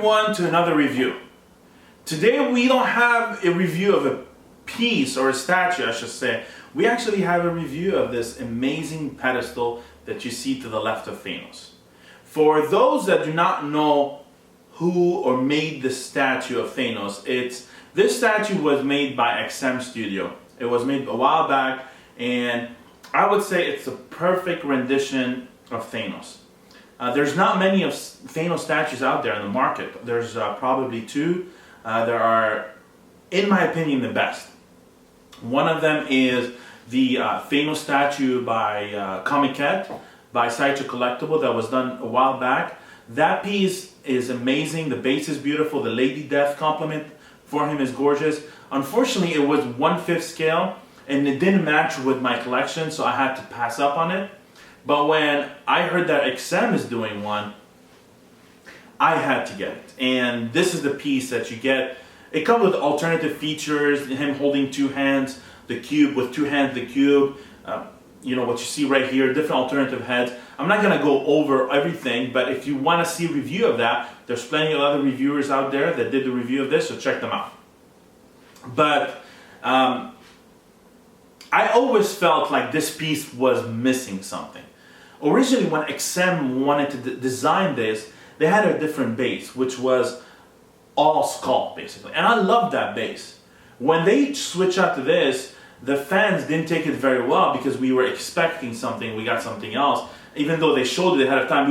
everyone to another review. Today we don't have a review of a piece or a statue, I should say. We actually have a review of this amazing pedestal that you see to the left of Thanos. For those that do not know who or made the statue of Thanos, this statue was made by XM Studio. It was made a while back, and I would say it's a perfect rendition of Thanos. There's not many of Thanos statues out there in the market. There's probably two. There are, in my opinion, the best. One of them is the Thanos statue by Comiket, by Sideshow Collectible, that was done a while back. That piece is amazing. The base is beautiful. The Lady Death complement for him is gorgeous. Unfortunately, it was 1/5 scale, and it didn't match with my collection, so I had to pass up on it. But when I heard that XM is doing one, I had to get it. And this is the piece that you get. It comes with alternative features, him holding two hands, the cube with two hands, the cube. You know what you see right here, different alternative heads. I'm not gonna go over everything, but if you wanna see a review of that, there's plenty of other reviewers out there that did the review of this, so check them out. But I always felt like this piece was missing something. Originally, when XM wanted to design this, they had a different base, which was all sculpt, basically. And I love that base. When they switched out to this, the fans didn't take it very well because we were expecting something, we got something else. Even though they showed it ahead of time,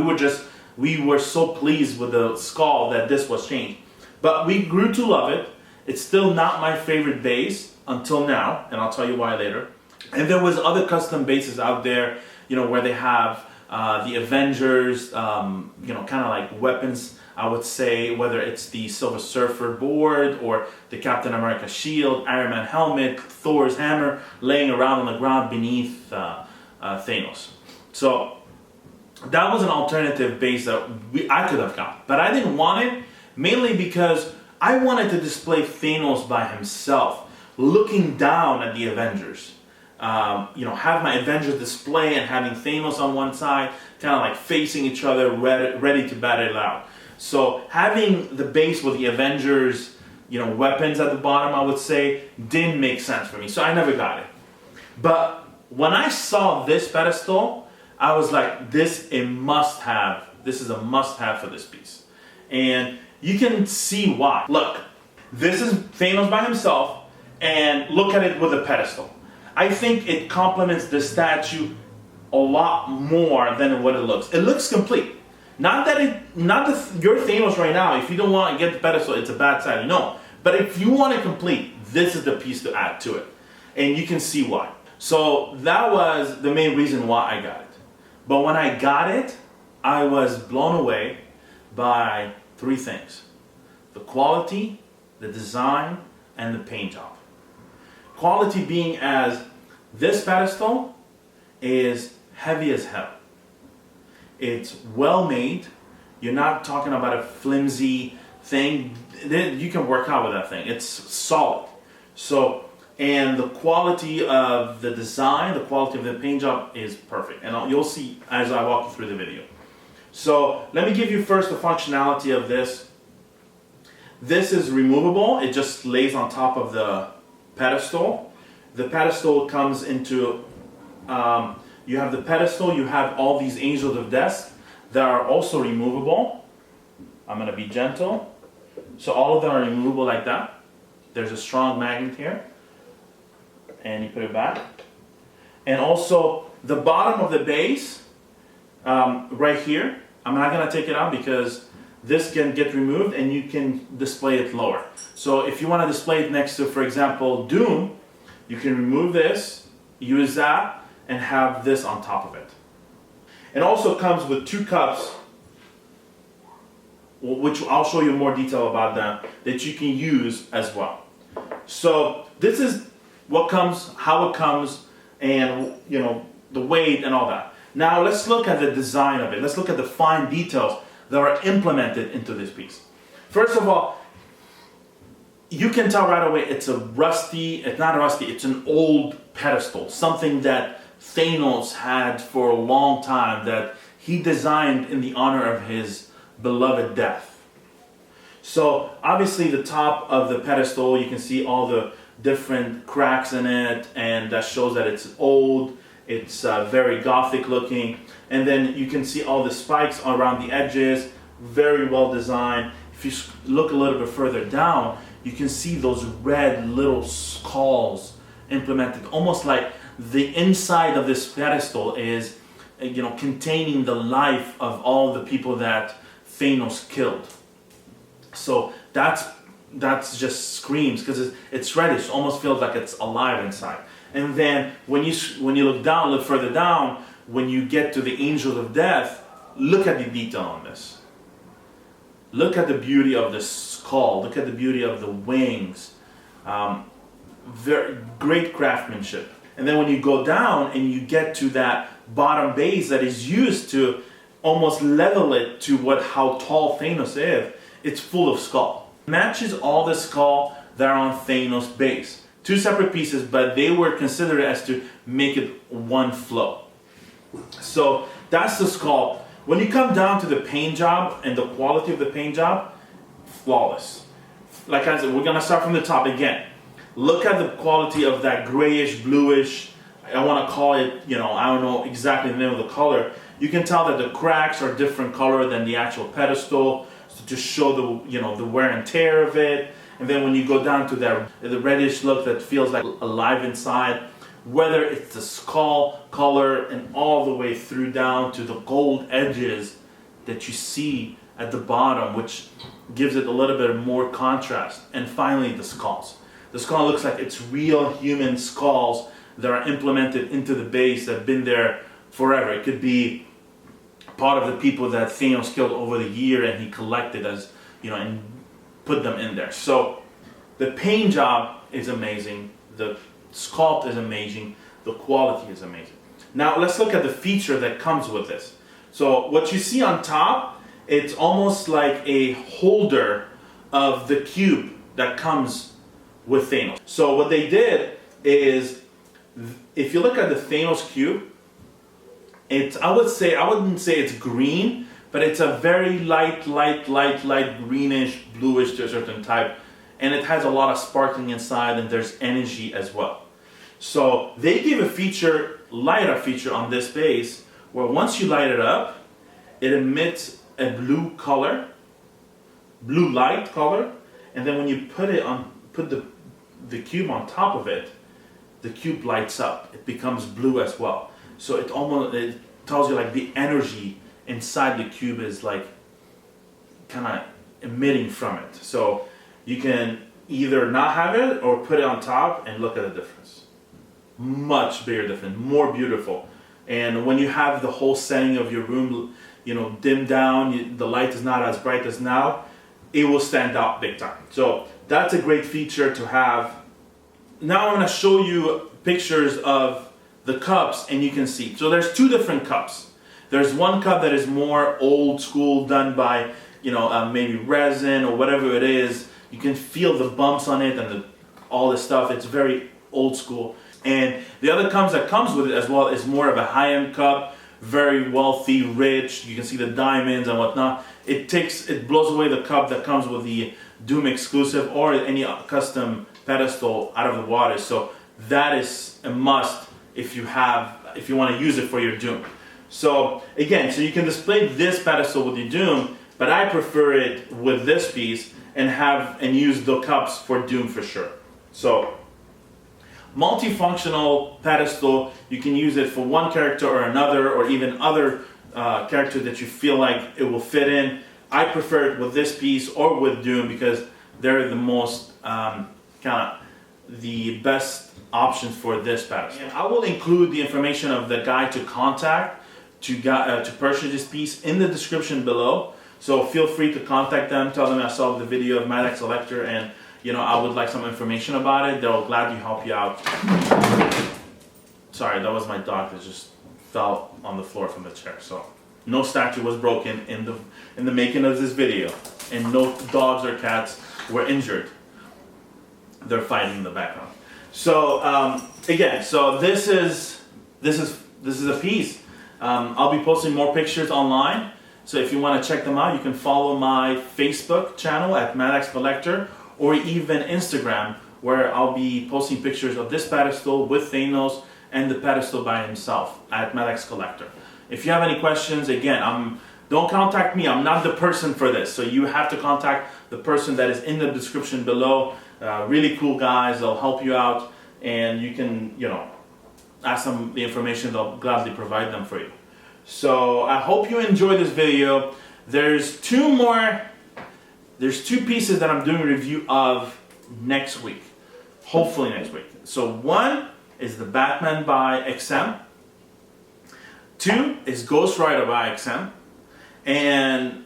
we were so pleased with the skull that this was changed. But we grew to love it. It's still not my favorite base until now, and I'll tell you why later. And there was other custom bases out there, you know, where they have the Avengers, you know, kind of like weapons, I would say, whether it's the Silver Surfer board or the Captain America shield, Iron Man helmet, Thor's hammer laying around on the ground beneath Thanos. So that was an alternative base that I could have got, but I didn't want it, mainly because I wanted to display Thanos by himself, looking down at the Avengers. You know, have my Avengers display and having Thanos on one side, kind of like facing each other, ready to battle it out. So having the base with the Avengers, you know, weapons at the bottom, I would say, didn't make sense for me. So I never got it. But when I saw this pedestal, I was like, this is a must-have. This is a must-have for this piece. And you can see why. Look, this is Thanos by himself, and look at it with a pedestal. I think it complements the statue a lot more than what it looks. It looks complete. Not that your Thanos right now, if you don't want to get the pedestal, it's a bad side. No. But if you want it complete, this is the piece to add to it. And you can see why. So that was the main reason why I got it. But when I got it, I was blown away by three things: the quality, the design, and the paint job. Quality being as this pedestal is heavy as hell. It's well made. You're not talking about a flimsy thing. You can work out with that thing. It's solid. So, and the quality of the design, the quality of the paint job is perfect. And you'll see as I walk you through the video. So let me give you first the functionality of this. This is removable. It just lays on top of the pedestal. The pedestal comes into, you have the pedestal, you have all these angels of death that are also removable. I'm going to be gentle. So all of them are removable like that. There's a strong magnet here. And you put it back. And also the bottom of the base, right here, I'm not going to take it out because this can get removed and you can display it lower. So if you want to display it next to, for example, Doom, you can remove this, use that, and have this on top of it. It also comes with two cups, which I'll show you more detail about that you can use as well. So this is what comes, how it comes, and you know, the weight and all that. Now let's look at the design of it. Let's look at the fine details that are implemented into this piece. First of all, you can tell right away it's it's an old pedestal, something that Thanos had for a long time, that he designed in the honor of his beloved death. So obviously the top of the pedestal, you can see all the different cracks in it, and that shows that it's old, it's very gothic looking. And then you can see all the spikes around the edges, very well designed. If you look a little bit further down, you can see those red little skulls implemented, almost like the inside of this pedestal is, containing the life of all the people that Thanos killed. So that's just screams, because it's reddish, almost feels like it's alive inside. And then when you look down, look further down, when you get to the angels of death, look at the detail on this. Look at the beauty of the skull. Look at the beauty of the wings. Very great craftsmanship. And then when you go down and you get to that bottom base that is used to almost level it to how tall Thanos is, it's full of skull. Matches all the skull that are on Thanos' base. Two separate pieces, but they were considered as to make it one flow. So that's the skull. When you come down to the paint job and the quality of the paint job, flawless. Like I said, we're gonna start from the top again. Look at the quality of that grayish, bluish, I wanna call it, I don't know exactly the name of the color. You can tell that the cracks are different color than the actual pedestal, so to show the wear and tear of it. And then when you go down to the reddish look that feels like alive inside, whether it's the skull color and all the way through down to the gold edges that you see at the bottom, which gives it a little bit more contrast. And finally, the skulls. The skull looks like it's real human skulls that are implemented into the base that have been there forever. It could be part of the people that Thanos killed over the year and he collected as, and put them in there. So the paint job is amazing. The sculpt is amazing. The quality is amazing. Now let's look at the feature that comes with this. So what you see on top, it's almost like a holder of the cube that comes with Thanos. So what they did is, if you look at the Thanos cube, I wouldn't say it's green, but it's a very light greenish, bluish to a certain type. And it has a lot of sparkling inside, and there's energy as well. So they give a light up feature on this base, where once you light it up, it emits a blue light color, and then when you put the cube on top of it, the cube lights up. It becomes blue as well. So it tells you like the energy inside the cube is like kind of emitting from it. So you can either not have it or put it on top and look at the difference. Much bigger difference, more beautiful. And when you have the whole setting of your room, dimmed down, the light is not as bright as now, it will stand out big time. So that's a great feature to have. Now I'm going to show you pictures of the cups, and you can see. So there's two different cups. There's one cup that is more old school, done by maybe resin or whatever it is. You can feel the bumps on it and all this stuff. It's very old school. And the other cups that comes with it as well is more of a high-end cup, very wealthy, rich. You can see the diamonds and whatnot. It blows away the cup that comes with the Doom exclusive or any custom pedestal out of the water. So that is a must if you want to use it for your Doom. So again, so you can display this pedestal with your Doom, but I prefer it with this piece and use the cups for Doom for sure. So multifunctional pedestal, you can use it for one character or another, or even other character that you feel like it will fit in. I prefer it with this piece or with Doom because they're the most the best options for this pedestal. And I will include the information of the guy to contact to purchase this piece in the description below. So feel free to contact them, tell them I saw the video of Maddox Selector and I would like some information about it. They'll gladly help you out. Sorry, that was my dog that just fell on the floor from the chair. So no statue was broken in the making of this video, and no dogs or cats were injured. They're fighting in the background. So again, so this is a piece. I'll be posting more pictures online. So if you want to check them out, you can follow my Facebook channel at Maddox Collector, or even Instagram, where I'll be posting pictures of this pedestal with Thanos and the pedestal by himself at Maddox Collector. If you have any questions, again, don't contact me. I'm not the person for this. So you have to contact the person that is in the description below. Really cool guys. They'll help you out, and you can, ask them the information. They'll gladly provide them for you. So I hope you enjoyed this video. There's two pieces that I'm doing a review of next week. Hopefully next week. So one is the Batman by XM. Two is Ghost Rider by XM. And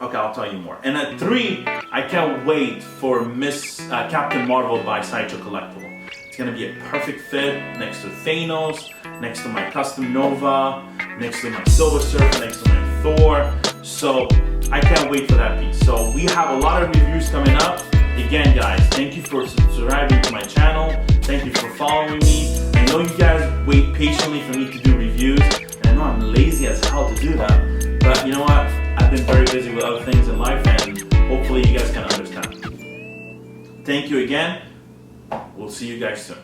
okay, I'll tell you more. And at three, I can't wait for Captain Marvel by Sideshow Collectible. It's gonna be a perfect fit next to Thanos, next to my custom Nova, next to my Silver Surfer, next to my Thor. So I can't wait for that piece. So we have a lot of reviews coming up. Again, guys, thank you for subscribing to my channel. Thank you for following me. I know you guys wait patiently for me to do reviews, and I know I'm lazy as hell to do that. But you know what? I've been very busy with other things in life, and hopefully you guys can understand. Thank you again. We'll see you guys soon.